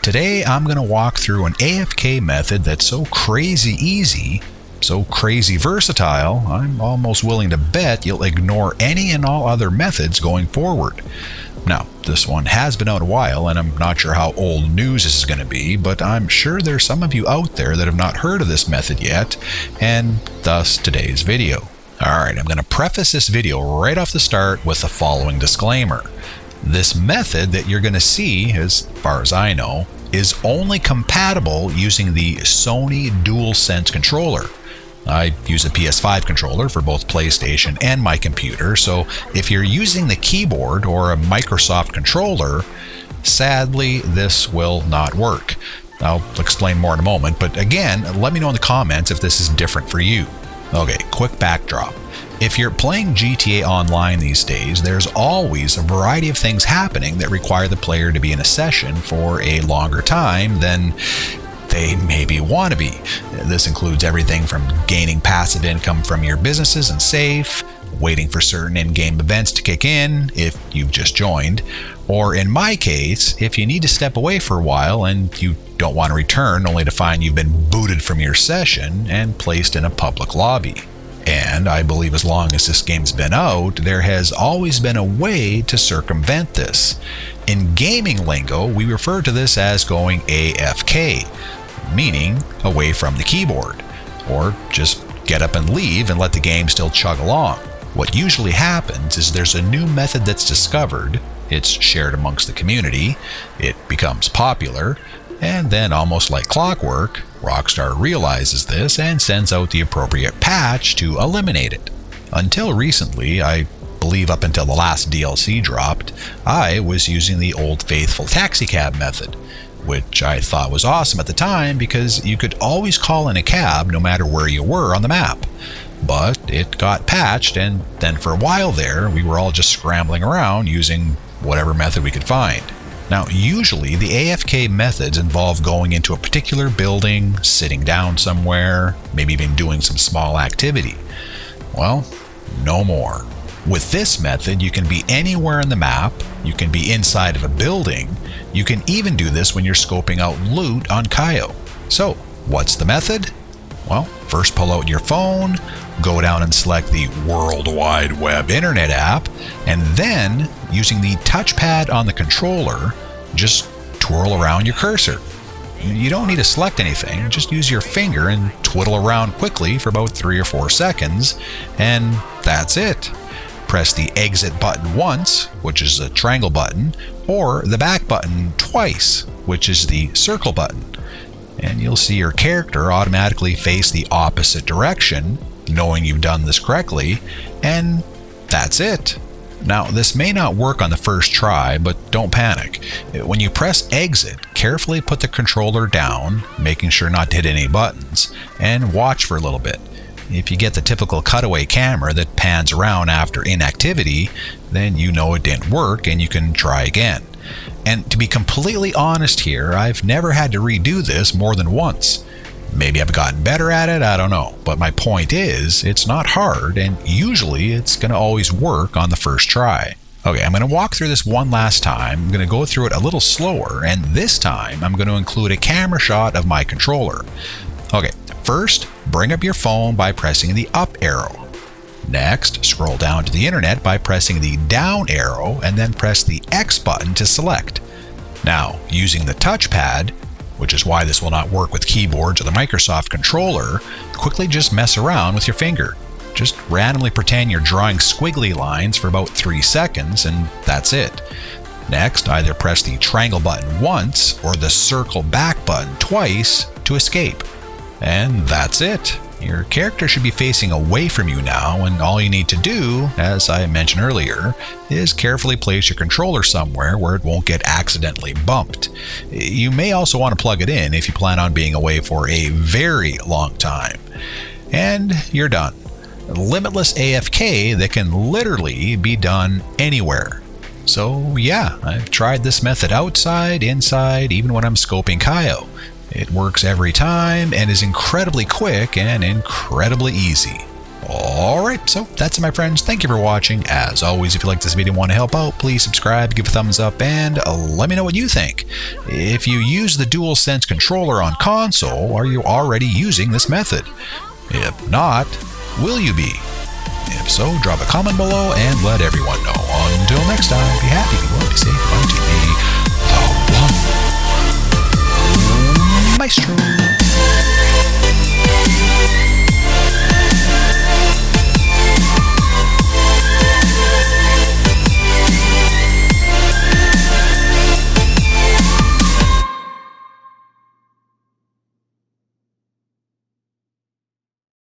Today I'm going to walk through an AFK method that's so crazy easy, so crazy versatile, I'm almost willing to bet you'll ignore any and all other methods going forward. Now, this one has been out a while, and I'm not sure how old news this is going to be, but I'm sure there's some of you out there that have not heard of this method yet, and thus today's video. Alright, I'm going to preface this video right off the start with the following disclaimer. This method that you're going to see, as far as I know, is only compatible using the Sony DualSense controller. I use a PS5 controller for both PlayStation and my computer, so if you're using the keyboard or a Microsoft controller, sadly this will not work. I'll explain more in a moment, but again, let me know in the comments if this is different for you. Okay, quick backdrop. If you're playing GTA Online these days, there's always a variety of things happening that require the player to be in a session for a longer time than they maybe want to be. This includes everything from gaining passive income from your businesses and safe, waiting for certain in-game events to kick in if you've just joined, or in my case, if you need to step away for a while and you don't want to return only to find you've been booted from your session and placed in a public lobby. And I believe as long as this game's been out, there has always been a way to circumvent this. In gaming lingo, we refer to this as going AFK, meaning away from the keyboard, or just get up and leave and let the game still chug along. What usually happens is there's a new method that's discovered, it's shared amongst the community, it becomes popular, and then almost like clockwork, Rockstar realizes this and sends out the appropriate patch to eliminate it. Until recently, I believe up until the last DLC dropped, I was using the old faithful taxicab method, which I thought was awesome at the time because you could always call in a cab no matter where you were on the map. But it got patched, and then for a while there, we were all just scrambling around using whatever method we could find. Now, usually the AFK methods involve going into a particular building, sitting down somewhere, maybe even doing some small activity. Well, no more. With this method, you can be anywhere on the map, you can be inside of a building, you can even do this when you're scoping out loot on Kayo. So, what's the method? Well, first pull out your phone, go down and select the World Wide Web Internet app, and then, using the touchpad on the controller, just twirl around your cursor. You don't need to select anything, just use your finger and twiddle around quickly for about 3 or 4 seconds, and that's it. Press the exit button once, which is the triangle button, or the back button twice, which is the circle button. And you'll see your character automatically face the opposite direction, knowing you've done this correctly, and that's it. Now, this may not work on the first try, but don't panic. When you press exit, carefully put the controller down, making sure not to hit any buttons, and watch for a little bit. If you get the typical cutaway camera that pans around after inactivity, then you know it didn't work and you can try again. And to be completely honest here, I've never had to redo this more than once. Maybe I've gotten better at it, I don't know. But my point is, it's not hard, and usually it's going to always work on the first try. Okay, I'm going to walk through this one last time. I'm going to go through it a little slower, and this time I'm going to include a camera shot of my controller. Okay, first, bring up your phone by pressing the up arrow. Next, scroll down to the internet by pressing the down arrow and then press the X button to select. Now, using the touchpad, which is why this will not work with keyboards or the Microsoft controller, quickly just mess around with your finger. Just randomly pretend you're drawing squiggly lines for about 3 seconds and that's it. Next, either press the triangle button once or the circle back button twice to escape. And that's it. Your character should be facing away from you now, and all you need to do, as I mentioned earlier, is carefully place your controller somewhere where it won't get accidentally bumped. You may also want to plug it in if you plan on being away for a very long time. And you're done. Limitless AFK that can literally be done anywhere. So yeah, I've tried this method outside, inside, even when I'm scoping Kayo. It works every time and is incredibly quick and incredibly easy. Alright, so that's it, my friends. Thank you for watching. As always, if you like this video and want to help out, please subscribe, give a thumbs up, and let me know what you think. If you use the DualSense controller on console, are you already using this method? If not, will you be? If so, drop a comment below and let everyone know. Until next time, be happy, be well, be safe, be